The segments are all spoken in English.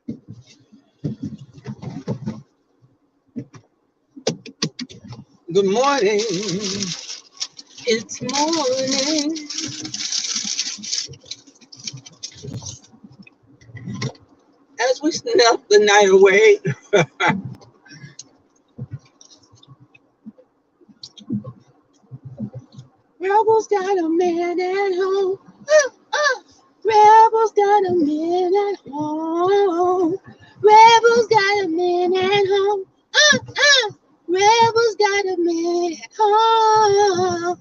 Good morning. It's morning. As we snuff the night away. Rebels got a man at home. Rebels got a man at home. Rebels got a man at home. Rebels got a man at home.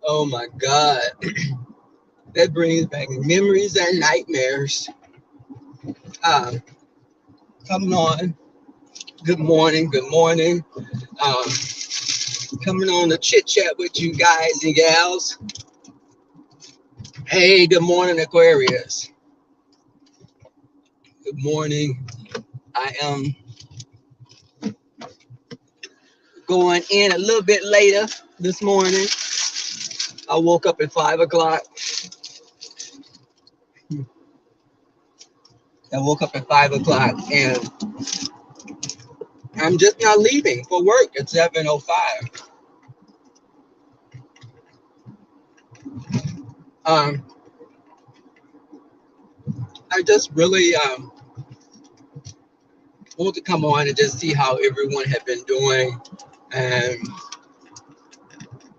Oh my God. That brings back memories and nightmares. Coming on. Good morning. Good morning. Coming on to chit chat with you guys and gals. Hey, good morning, Aquarius. Good morning. I am going in a little bit later this morning. I woke up at 5 o'clock. And I'm just now leaving for work at 7:05. I just really want to come on and just see how everyone had been doing. And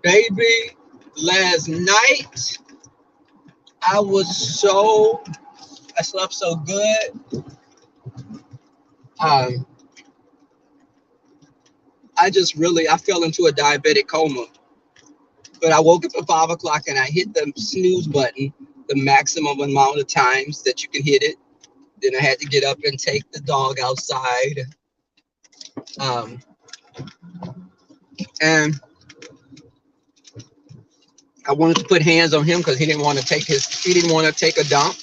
baby, last night I slept so good. I fell into a diabetic coma. But I woke up at 5 o'clock and I hit the snooze button, the maximum amount of times that you can hit it. Then I had to get up and take the dog outside. And I wanted to put hands on him because he didn't want to take a dump.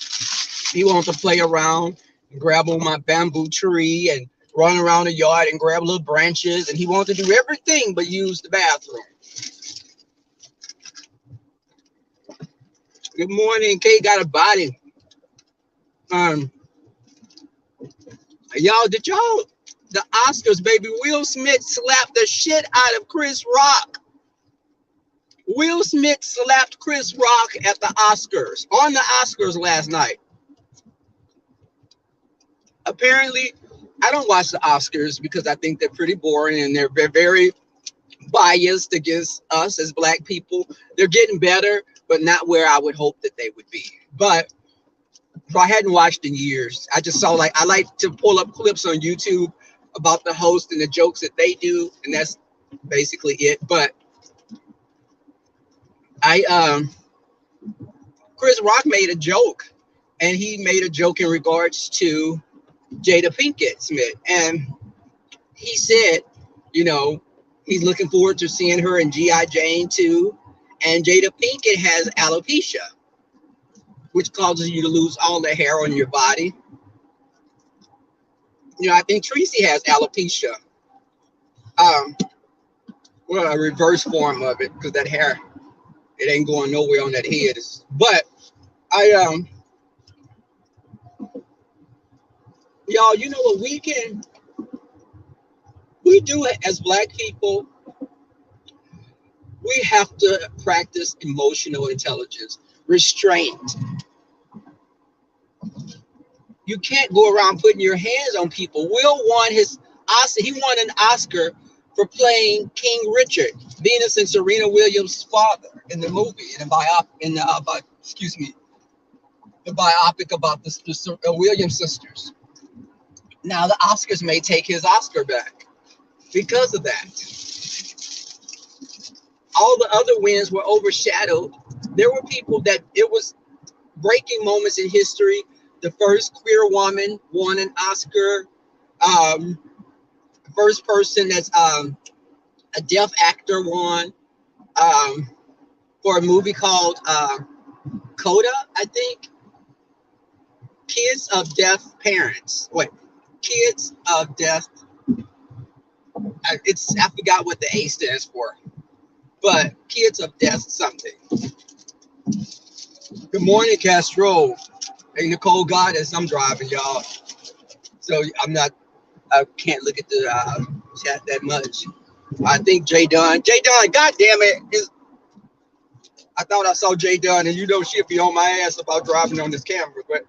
He wanted to play around and grab on my bamboo tree and run around the yard and grab little branches. And he wanted to do everything but use the bathroom. Good morning. Kate got a body. The Oscars, baby, Will Smith slapped the shit out of Chris Rock. Will Smith slapped Chris Rock on the Oscars last night. Apparently, I don't watch the Oscars because I think they're pretty boring and they're very biased against us as Black people. They're getting better, but not where I would hope that they would be. But so I hadn't watched in years. I just saw I like to pull up clips on YouTube about the host and the jokes that they do, and that's basically it. But Chris Rock made a joke, and he made a joke in regards to Jada Pinkett Smith, and he said, he's looking forward to seeing her in G.I. Jane 2, and Jada Pinkett has alopecia, which causes you to lose all the hair on your body. I think Tracy has alopecia. Well, a reverse form of it, because that hair, it ain't going nowhere on that head. But y'all, you know what we do as Black people? We have to practice emotional intelligence, restraint. You can't go around putting your hands on people. Will won his Oscar. He won an Oscar for playing King Richard, Venus and Serena Williams' father in the movie, the biopic about the Williams sisters. Now the Oscars may take his Oscar back because of that. All the other wins were overshadowed. There were people that it was breaking moments in history. The first queer woman won an Oscar. First person that's a deaf actor won for a movie called Coda, I think. Kids of Deaf Parents. Kids of Deaf. I forgot what the A stands for, but Kids of Deaf something. Good morning, Castro. Hey, Nicole Goddess, I'm driving, y'all. So I can't look at the chat that much. I think Jay Dunn. Jay Dunn, God damn it. I thought I saw Jay Dunn, and you know she'll be on my ass about driving on this camera. But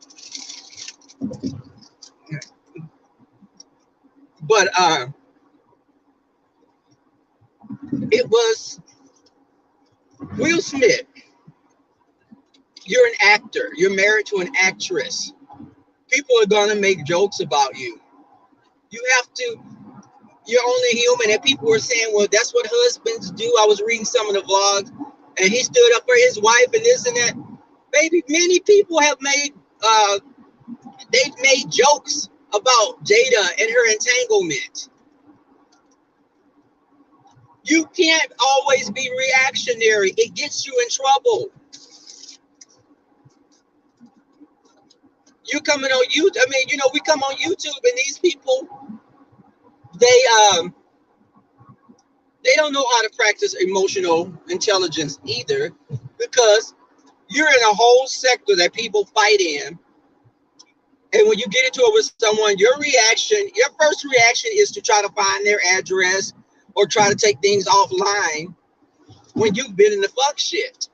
it was Will Smith. You're an actor. You're married to an actress. People are gonna make jokes about you. You have to. You're only human, and people were saying, "Well, that's what husbands do." I was reading some of the vlogs, and he stood up for his wife and this and that. Baby, many people have made they've made jokes about Jada and her entanglement. You can't always be reactionary. It gets you in trouble. You coming on YouTube? I mean, you know, we come on YouTube, and these people, they they don't know how to practice emotional intelligence either, because you're in a whole sector that people fight in. And when you get into it with someone, your first reaction is to try to find their address or try to take things offline when you've been in the fuck shit.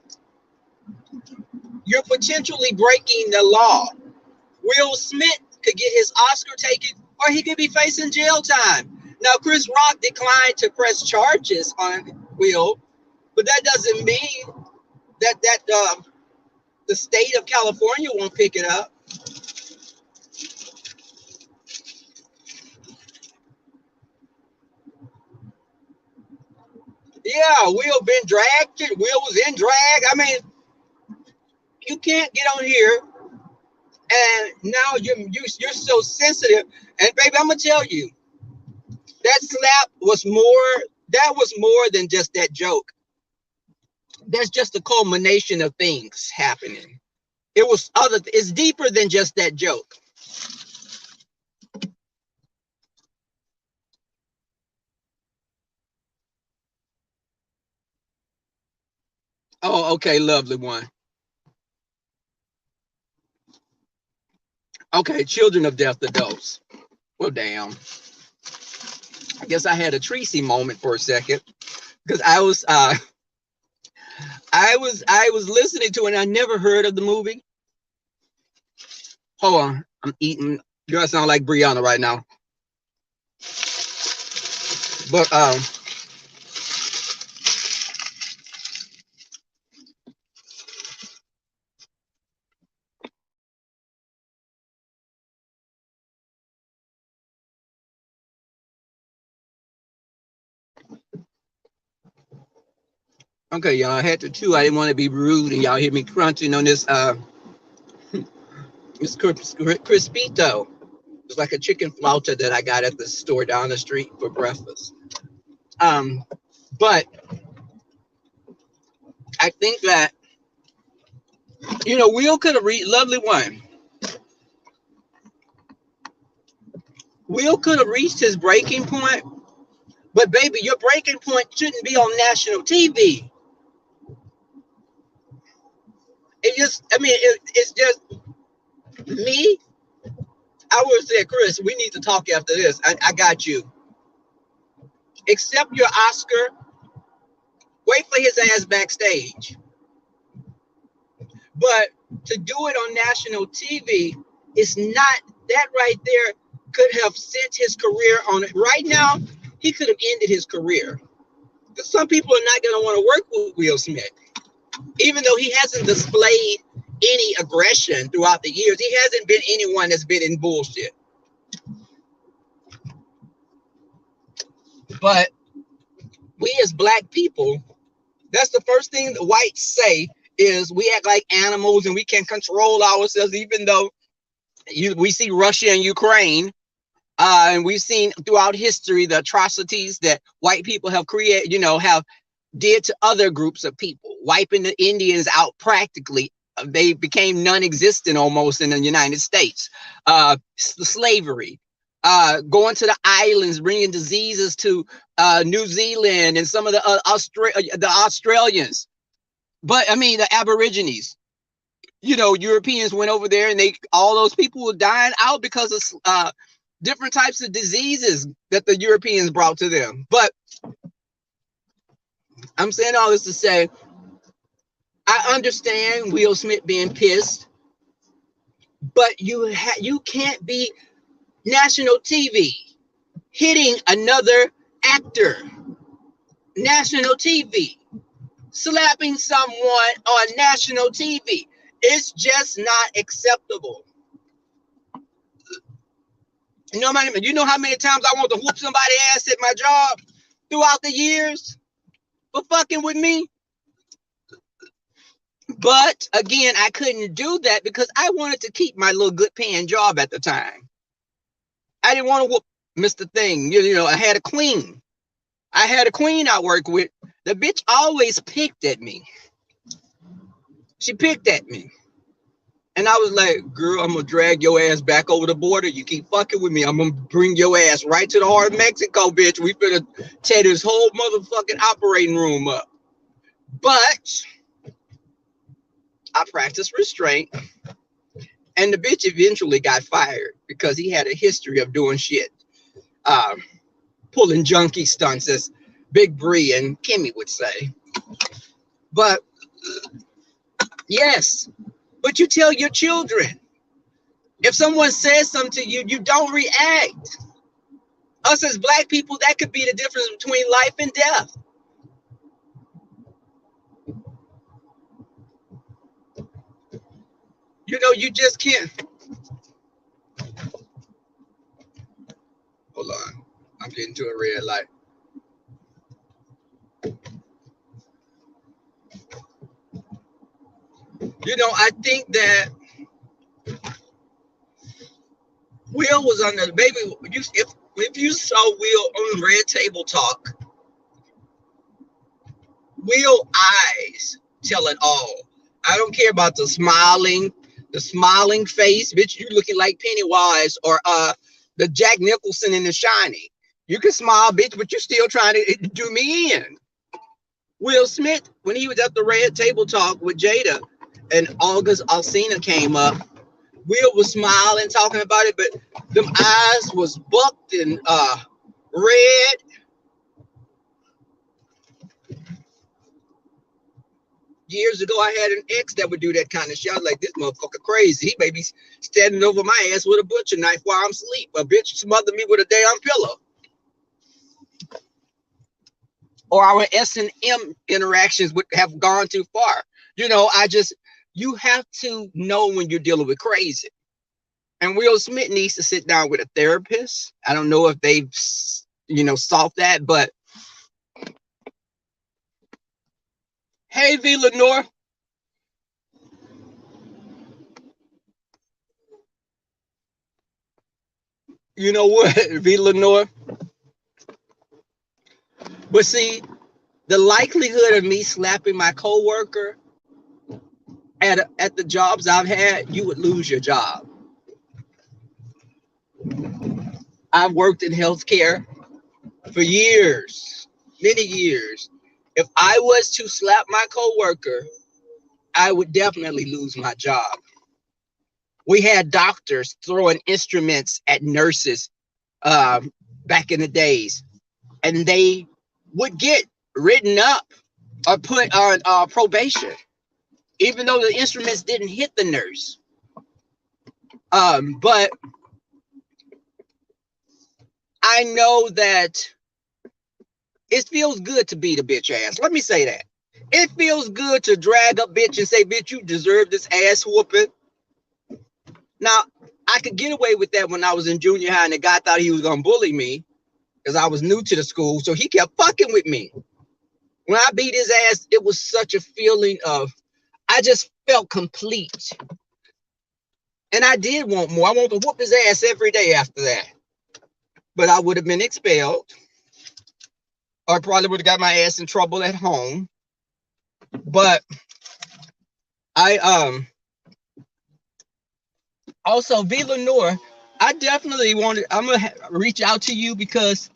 You're potentially breaking the law. Will Smith could get his Oscar taken, or he could be facing jail time. Now, Chris Rock declined to press charges on Will, but that doesn't mean that the state of California won't pick it up. Yeah, Will been dragged. Will was in drag. I mean, you can't get on here and now you're so sensitive. And baby, I'm gonna tell you, that slap was more. That was more than just that joke. That's just a culmination of things happening. It was other. It's deeper than just that joke. Oh, okay, lovely one. Okay, children of deaf adults. Well, damn. I guess I had a Tracy moment for a second because I was listening to it and I never heard of the movie. Hold on, I'm eating. You sound like Brianna right now. But okay, y'all, I had to chew. I didn't want to be rude, and y'all hear me crunching on this this crispito. It's like a chicken flauta that I got at the store down the street for breakfast. But I think that Will could have reached lovely one. Will could have reached his breaking point, but baby, your breaking point shouldn't be on national TV. It's just me. I would say, Chris, we need to talk after this. I got you. Accept your Oscar. Wait for his ass backstage. But to do it on national TV is not that right there could have sent his career on it. Right now, he could have ended his career. Because some people are not going to want to work with Will Smith. Even though he hasn't displayed any aggression throughout the years, he hasn't been anyone that's been in bullshit. But we as black people, that's the first thing the whites say is we act like animals and we can control ourselves, even though we see Russia and Ukraine, and we've seen throughout history the atrocities that white people have created, have did to other groups of people, wiping the Indians out practically. They became non-existent almost in the United States. Slavery, going to the islands, bringing diseases to New Zealand and some of the Australians. But I mean, the Aborigines. Europeans went over there and all those people were dying out because of different types of diseases that the Europeans brought to them. But I'm saying all this to say, I understand Will Smith being pissed, but you can't be national TV hitting another actor, national TV, slapping someone on national TV. It's just not acceptable. You know how many times I want to whoop somebody's ass at my job throughout the years for fucking with me? But again, I couldn't do that because I wanted to keep my little good paying job at the time. I didn't want to whoop Mr. Thing. I had a queen. I worked with. The bitch always picked at me. She picked at me. And I was like, girl, I'm going to drag your ass back over the border. You keep fucking with me. I'm going to bring your ass right to the heart of Mexico, bitch. We finna tear this whole motherfucking operating room up. But I practiced restraint. And the bitch eventually got fired because he had a history of doing shit. Pulling junkie stunts, as Big Bree and Kimmy would say. But yes, but you tell your children. If someone says something to you, you don't react. Us as black people, that could be the difference between life and death. You just can't. Hold on. I'm getting to a red light. I think that Will was on the baby. If you saw Will on Red Table Talk, Will eyes tell it all. I don't care about the smiling face, bitch. You looking like Pennywise or the Jack Nicholson in The Shining. You can smile, bitch, but you still trying to do me in. Will Smith, when he was at the Red Table Talk with Jada, and August Alsina came up, Will was smiling, talking about it, but them eyes was bucked and red. Years ago, I had an ex that would do that kind of shit. I was like, this motherfucker crazy. He may be standing over my ass with a butcher knife while I'm asleep. A bitch smothered me with a damn pillow. Or our S&M interactions would have gone too far. You have to know when you're dealing with crazy. And Will Smith needs to sit down with a therapist. I don't know if they've, solved that, but hey, V. Lenore. You know what, V. Lenore? But see, the likelihood of me slapping my coworker at the jobs I've had, you would lose your job. I've worked in healthcare for years, many years. If I was to slap my coworker, I would definitely lose my job. We had doctors throwing instruments at nurses back in the days, and they would get written up or put on probation, even though the instruments didn't hit the nurse. But I know that it feels good to beat a bitch ass. Let me say that. It feels good to drag a bitch and say, bitch, you deserve this ass whooping. Now, I could get away with that when I was in junior high and the guy thought he was going to bully me because I was new to the school. So he kept fucking with me. When I beat his ass, it was such a feeling of, I just felt complete. And I did want more. I wanted to whoop his ass every day after that. But I would have been expelled. Or probably would have got my ass in trouble at home. But I also, V. Lenore, I definitely I'm going to reach out to you because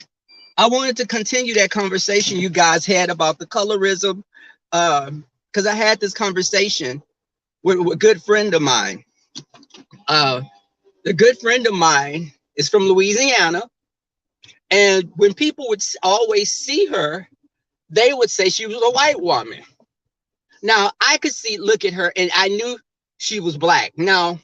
I wanted to continue that conversation you guys had about the colorism. Because I had this conversation with a good friend of mine. Uh, the good friend of mine is from Louisiana, and when people would always see her, they would say she was a white woman. Now I could look at her, and I knew she was black. Now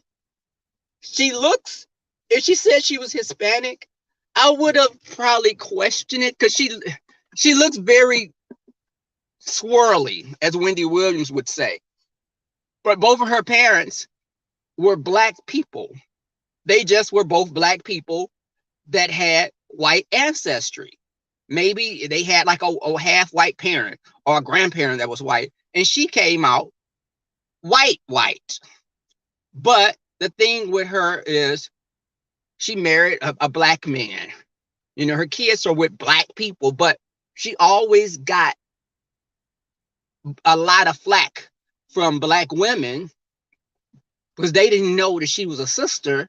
she looks, if she said she was Hispanic, I would have probably questioned it because she looks very swirly, as Wendy Williams would say. But both of her parents were black people. They just were both black people that had white ancestry. Maybe they had like a half white parent or a grandparent that was white, and she came out white. But the thing with her is she married a black man. You know, her kids are with black people, but she always got a lot of flack from black women because they didn't know that she was a sister.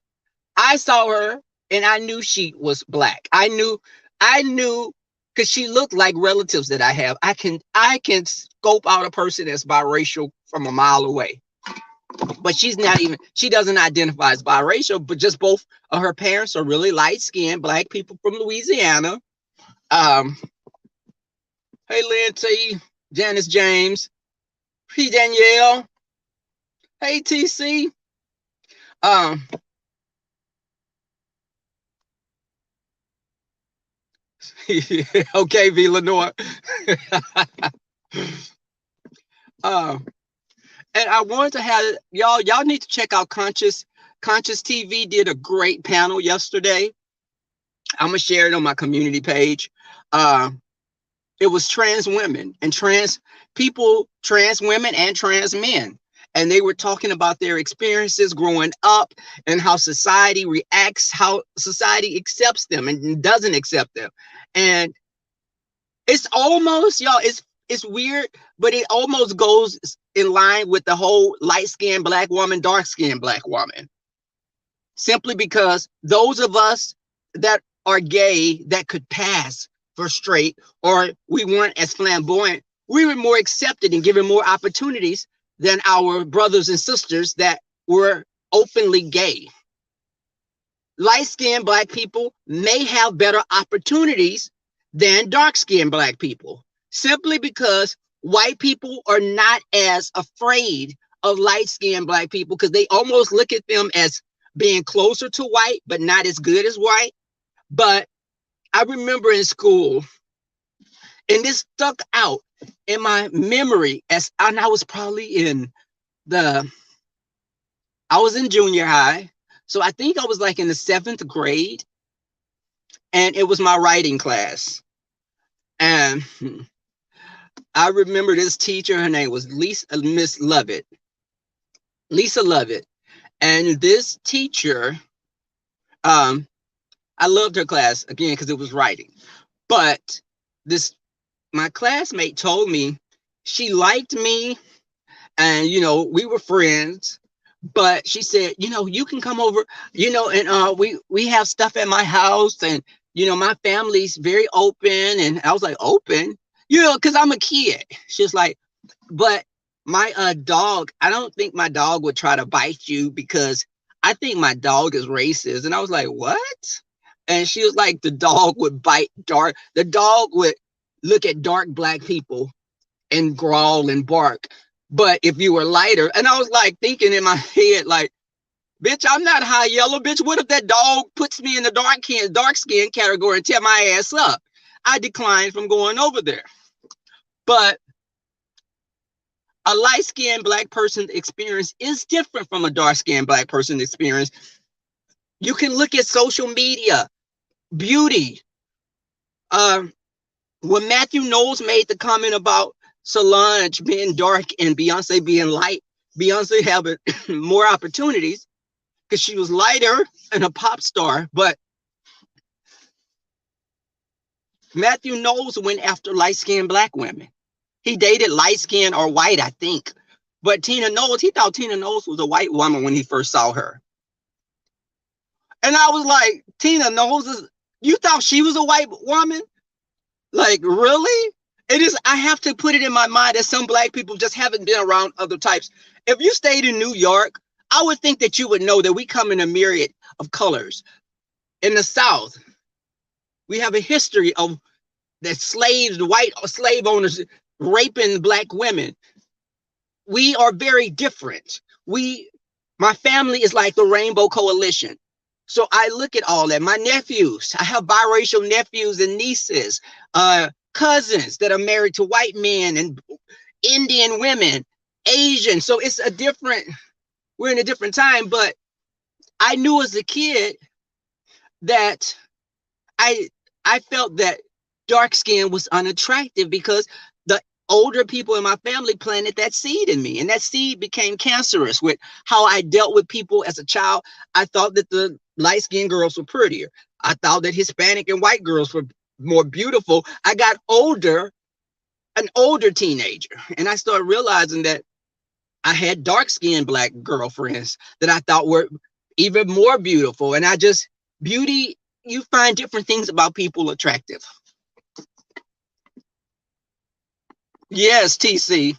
I saw her and I knew she was black. I knew because she looked like relatives that I have. I can scope out a person that's biracial from a mile away. But she doesn't identify as biracial, but just both of her parents are really light-skinned black people from Louisiana. Hey, Lynn T, Janice James, P. Danielle, hey, TC. Okay, V. Lenore. And I wanted to have y'all need to check out Conscious TV did a great panel yesterday. I'm gonna share it on my community page. It was trans women and trans women and trans men. And they were talking about their experiences growing up and how society reacts, how society accepts them and doesn't accept them. And it's almost, it's weird, but it almost goes in line with the whole light-skinned black woman, dark-skinned black woman. Simply because those of us that are gay that could pass for straight, or we weren't as flamboyant, we were more accepted and given more opportunities than our brothers and sisters that were openly gay. Light-skinned black people may have better opportunities than dark-skinned black people, simply because white people are not as afraid of light-skinned black people because they almost look at them as being closer to white, but not as good as white. But I remember in school, and this stuck out in my memory and I was probably I was in junior high. So I think I was like in the 7th grade, and it was my writing class. And I remember this teacher, her name was Miss Lovett. Lisa Lovett. And this teacher, I loved her class again because it was writing. But my classmate told me she liked me, and we were friends. But she said, you can come over, and we have stuff at my house, and my family's very open. And I was like, open, because I'm a kid. She's like, but my dog, I don't think my dog would try to bite you because I think my dog is racist. And I was like, what? And she was like, the dog would bite the dog would look at dark black people and growl and bark. But if you were lighter, and I was like thinking in my head, like, bitch, I'm not high yellow, bitch. What if that dog puts me in the dark skin category and tear my ass up? I declined from going over there. But a light-skinned black person's experience is different from a dark-skinned black person's experience. You can look at social media, beauty. When Matthew Knowles made the comment about Solange being dark and Beyonce being light, Beyonce having more opportunities because she was lighter and a pop star. But Matthew Knowles went after light-skinned black women. He dated light-skinned or white, I think. But Tina Knowles, he thought Tina Knowles was a white woman when he first saw her. And I was like, Tina Knowles, you thought she was a white woman? Like, really? It is. I have to put it in my mind that some black people just haven't been around other types. If you stayed in New York, I would think that you would know that we come in a myriad of colors. In the South, we have a history of the slaves, the white slave owners raping black women. We are very different. My family is like the Rainbow Coalition. So I look at all that. My nephews, I have biracial nephews and nieces, cousins that are married to white men and Indian women, Asian. So it's we're in a different time. But I knew as a kid that I I felt that dark skin was unattractive because the older people in my family planted that seed in me, and that seed became cancerous with how I dealt with people as a child. I thought that the light-skinned girls were prettier. I thought that Hispanic and white girls were more beautiful. I got older, an older teenager, and I started realizing that I had dark-skinned black girlfriends that I thought were even more beautiful. And beauty, you find different things about people attractive. Yes, TC.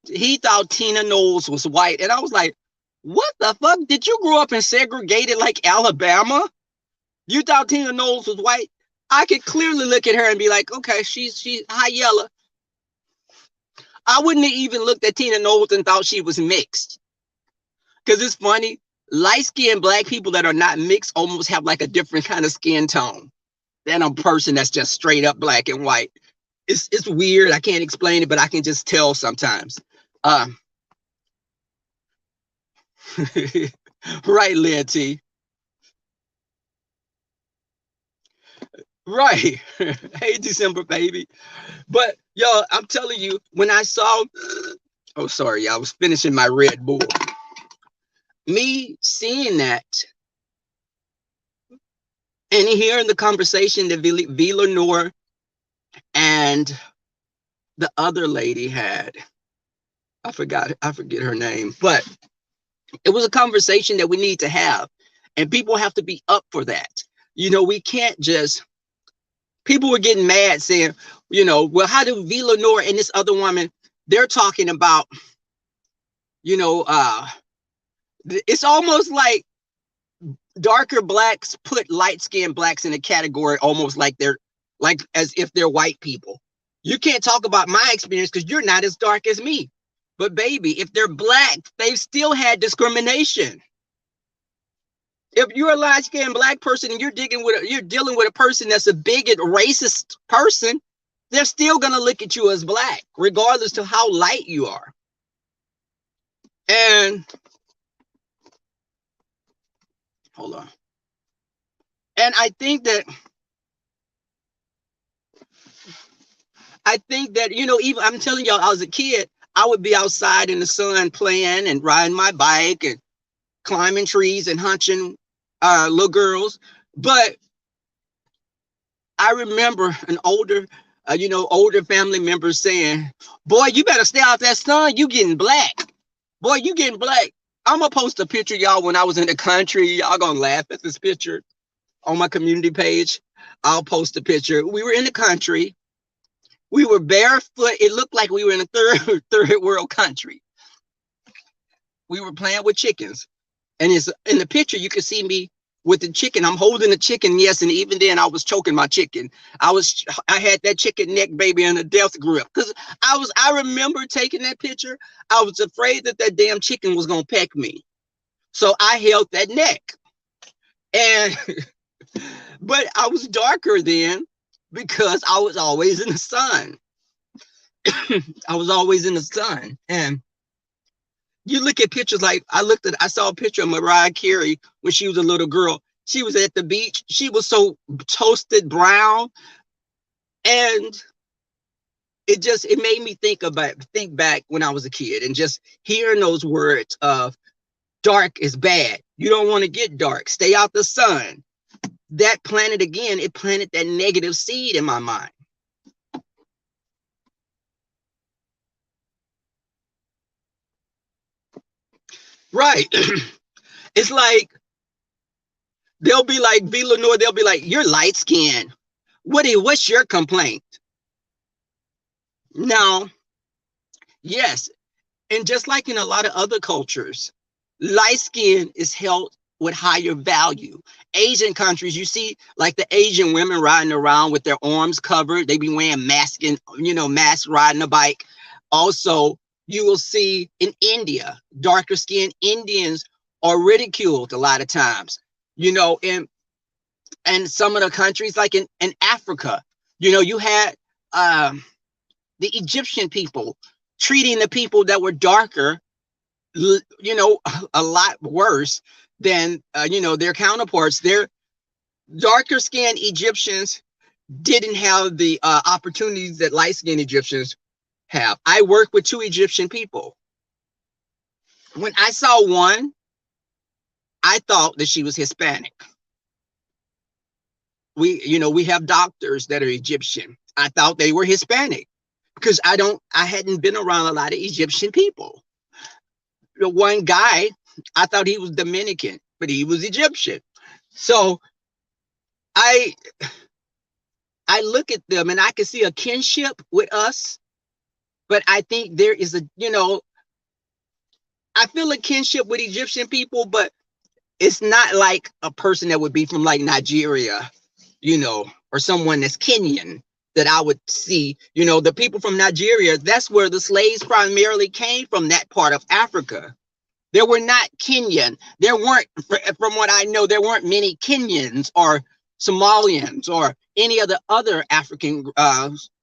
He thought Tina Knowles was white. And I was like, what the fuck? Did you grow up in segregated like Alabama? You thought Tina Knowles was white? I could clearly look at her and be like, okay, she's high yellow. I wouldn't have even looked at Tina Knowles and thought she was mixed. Because it's funny, light-skinned black people that are not mixed almost have like a different kind of skin tone than a person that's just straight up black and white. It's weird. I can't explain it, but I can just tell sometimes. Right, Leah T. Right. Hey, December baby. But yo, I'm telling you, when I saw, oh sorry, I was finishing my Red Bull. Me seeing that and hearing the conversation that V. Lenore and the other lady had, I forget her name, but it was a conversation that we need to have, and people have to be up for that. You know, we can't just, people were getting mad saying, you know, well, how do V. Lenore and this other woman, they're talking about, you know, it's almost like darker blacks put light-skinned blacks in a category almost like they're like as if they're white people. You can't talk about my experience because you're not as dark as me. But baby, if they're black, they've still had discrimination. If you're a light-skinned black person and you're dealing with a person that's a bigot, racist person, they're still gonna look at you as black, regardless to how light you are. And hold on. And I think that, you know, even I'm telling y'all, I was a kid, I would be outside in the sun playing and riding my bike and climbing trees and hunching little girls. But I remember an older family member saying, boy, you better stay out that sun. You getting black. Boy, you getting black. I'm going to post a picture, y'all, when I was in the country. Y'all going to laugh at this picture on my community page. I'll post a picture. We were in the country. We were barefoot. It looked like we were in a third world country. We were playing with chickens. And it's in the picture, you can see me with the chicken. I'm holding the chicken, yes, and even then I was choking my chicken. I had that chicken neck, baby, in a death grip. Because I remember taking that picture. I was afraid that damn chicken was gonna peck me. So I held that neck. And but I was darker then because I was always in the sun. I was always in the sun. And you look at pictures like I saw a picture of Mariah Carey when she was a little girl. She was at the beach. She was so toasted brown. And it made me think back when I was a kid and just hearing those words of dark is bad. You don't want to get dark. Stay out the sun. That it planted that negative seed in my mind. Right. It's like, they'll be like, V. Lenore, they'll be like, you're light skinned. What's your complaint? Now, yes, And just like in a lot of other cultures, light skin is held with higher value. Asian countries, you see like the Asian women riding around with their arms covered. They be wearing masks and, masks riding a bike. Also, you will see in India, darker skinned Indians are ridiculed a lot of times, and some of the countries like in Africa, you had the Egyptian people treating the people that were darker, a lot worse than, their counterparts. Their darker skinned Egyptians didn't have the opportunities that light skinned Egyptians have. I worked with 2 Egyptian people. When I saw one, I thought that she was Hispanic. We have doctors that are Egyptian. I thought they were Hispanic because I hadn't been around a lot of Egyptian people. The one guy, I thought he was Dominican, but he was Egyptian. So I look at them and I can see a kinship with us, but I think there is I feel a kinship with Egyptian people, but it's not like a person that would be from like Nigeria, or someone that's Kenyan that I would see. The people from Nigeria, that's where the slaves primarily came from, that part of Africa. There were not Kenyan. There weren't, from what I know, there weren't many Kenyans or Somalians or any of the other African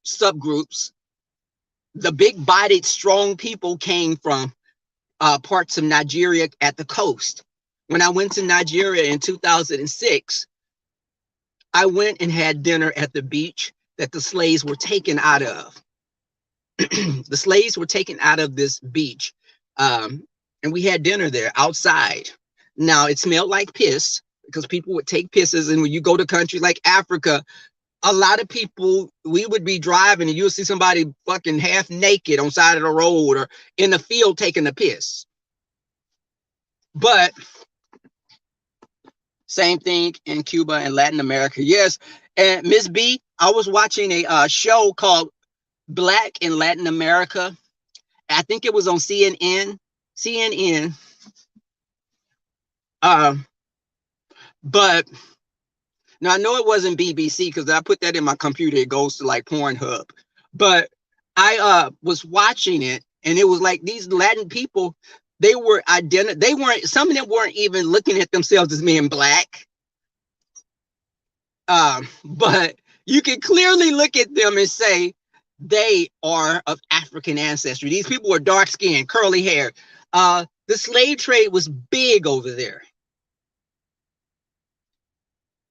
subgroups. The big-bodied, strong people came from parts of Nigeria at the coast. When I went to Nigeria in 2006, I went and had dinner at the beach that the slaves were taken out of. The slaves were taken out of this beach, and we had dinner there outside. Now, it smelled like piss because people would take pisses, and when you go to countries like Africa, a lot of people, we would be driving and you'll see somebody fucking half naked on side of the road or in the field taking a piss. But same thing in Cuba and Latin America. Yes. And Miss B, I was watching a show called Black in Latin America. I think it was on CNN. But now I know it wasn't BBC because I put that in my computer. It goes to like Pornhub. But I was watching it, and it was like these Latin people, they weren't, some of them weren't even looking at themselves as being black. But you can clearly look at them and say they are of African ancestry. These people were dark skinned, curly hair. The slave trade was big over there.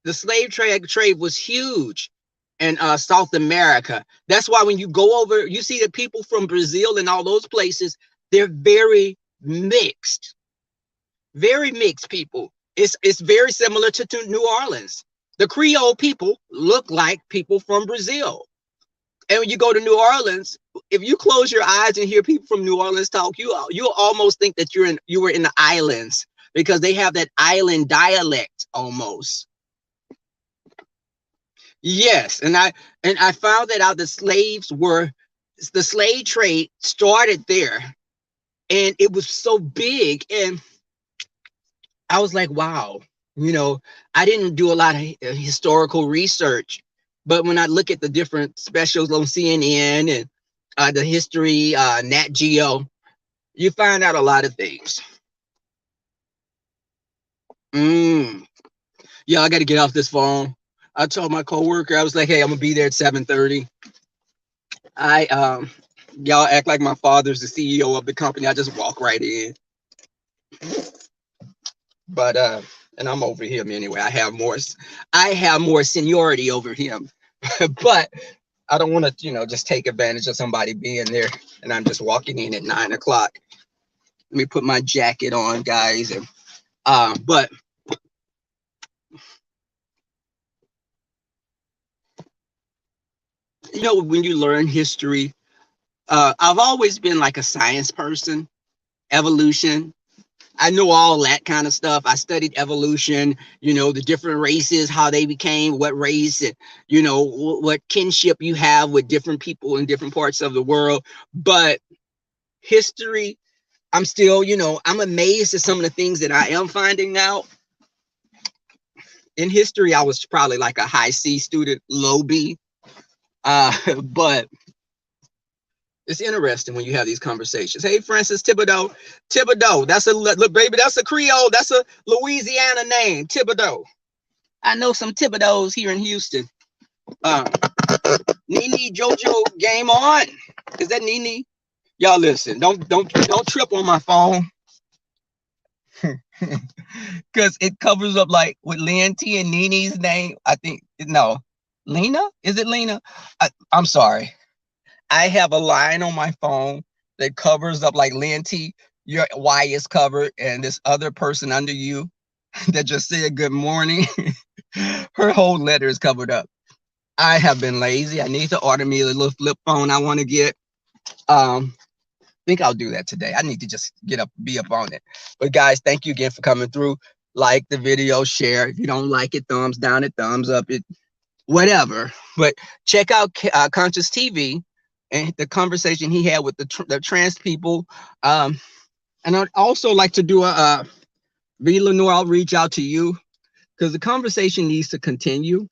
The slave trade was huge in South America. That's why when you go over, you see the people from Brazil and all those places, they're very mixed people. It's very similar to New Orleans. The Creole people look like people from Brazil. And when you go to New Orleans, if you close your eyes and hear people from New Orleans talk, you'll almost think that you were in the islands because they have that island dialect almost. Yes, and I found that out. The slave trade started there, and it was so big, and I was like, wow, I didn't do a lot of historical research, but when I look at the different specials on CNN and the history, Nat Geo, you find out a lot of things. Yeah, I got to get off this phone. I told my coworker, I was like, hey, I'm gonna be there at 7:30. Y'all act like my father's the CEO of the company. I just walk right in. But and I'm over him anyway. I have more seniority over him. But I don't want to, just take advantage of somebody being there and I'm just walking in at 9 o'clock. Let me put my jacket on, guys. And but when you learn history, I've always been like a science person, evolution. I know all that kind of stuff. I studied evolution, the different races, how they became, what race, and, what kinship you have with different people in different parts of the world. But history I'm still, I'm amazed at some of the things that I am finding out. In history, I was probably like a high C student, low B. But it's interesting when you have these conversations. Hey, Francis Thibodeau. Thibodeau, that's a look, baby, that's a Creole, that's a Louisiana name, Thibodeau. I know some Thibodeaus here in Houston. Nene Jojo, game on. Is that Nene? Y'all listen, don't trip on my phone. Because it covers up like with Lynn T and Nene's name. I think, no, Lena? Is it Lena? I'm sorry. I have a line on my phone that covers up like Lynn T, your Y is covered, and this other person under you that just said good morning, her whole letter is covered up. I have been lazy. I need to order me a little flip phone I want to get. I think I'll do that today. I need to just be up on it. But guys, thank you again for coming through. Like the video, share. If you don't like it, thumbs down it, thumbs up it, whatever. But check out Conscious TV and the conversation he had with the trans people. And I'd also like to do V. Lenore, I'll reach out to you because the conversation needs to continue,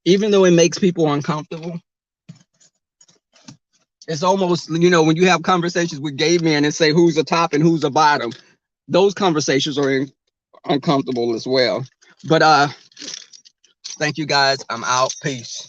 even though it makes people uncomfortable. It's almost, when you have conversations with gay men and say who's the top and who's the bottom, those conversations are uncomfortable as well. But thank you guys. I'm out. Peace.